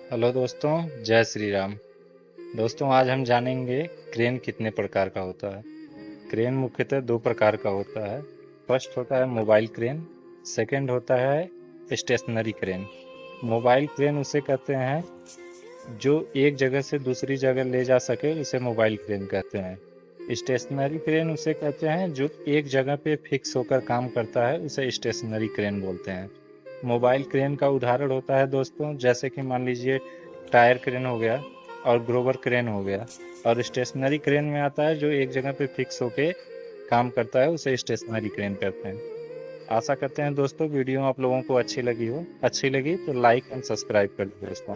Hello दोस्तों, जय श्री राम। दोस्तों, आज हम जानेंगे क्रेन कितने प्रकार का होता है। क्रेन मुख्यतः दो प्रकार का होता है। फर्स्ट होता है मोबाइल क्रेन। सेकंड होता है स्टेशनरी क्रेन। मोबाइल क्रेन उसे कहते हैं जो एक जगह से दूसरी जगह ले जा सके, उसे मोबाइल क्रेन कहते हैं। स्टेशनरी क्रेन उसे कहते हैं जो एक जगह पे फिक्स होकर काम करता है, उसे स्टेशनरी क्रेन बोलते हैं। मोबाइल क्रेन का उदाहरण होता है दोस्तों, जैसे कि मान लीजिए टायर क्रेन हो गया और ग्रोवर क्रेन हो गया। और स्टेशनरी क्रेन में आता है जो एक जगह पे फिक्स होके काम करता है, उसे स्टेशनरी क्रेन कहते हैं। आशा करते हैं दोस्तों वीडियो आप लोगों को अच्छी लगी तो लाइक एंड सब्सक्राइब कर दो दोस्तों।